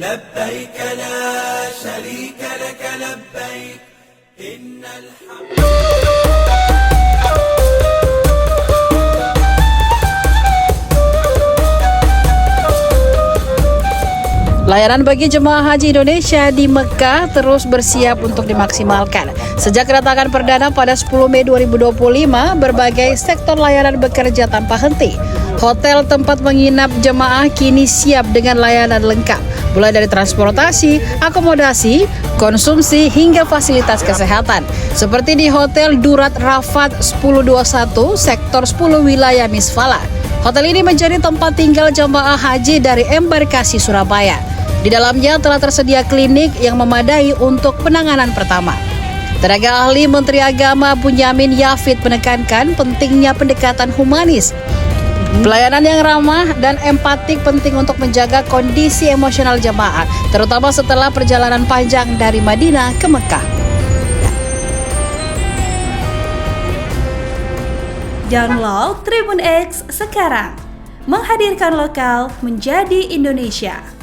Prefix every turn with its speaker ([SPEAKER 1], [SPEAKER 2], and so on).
[SPEAKER 1] لبيك لا شريك لك لبيك إن الحمد.
[SPEAKER 2] Layanan bagi jemaah haji Indonesia di Mekah terus bersiap untuk dimaksimalkan. Sejak kedatangan perdana pada 10 Mei 2025, berbagai sektor layanan bekerja tanpa henti. Hotel tempat menginap jemaah kini siap dengan layanan lengkap, mulai dari transportasi, akomodasi, konsumsi, hingga fasilitas kesehatan. Seperti di Hotel Durat Rafat 1021, Sektor 10 Wilayah Misfala. Hotel ini menjadi tempat tinggal jemaah haji dari embarkasi Surabaya. Di dalamnya telah tersedia klinik yang memadai untuk penanganan pertama. Tenaga ahli Menteri Agama Bunyamin Yafid menekankan pentingnya pendekatan humanis. Pelayanan yang ramah dan empatik penting untuk menjaga kondisi emosional jemaah, terutama setelah perjalanan panjang dari Madinah ke Mekah.
[SPEAKER 3] Download Tribun X sekarang, menghadirkan lokal menjadi Indonesia.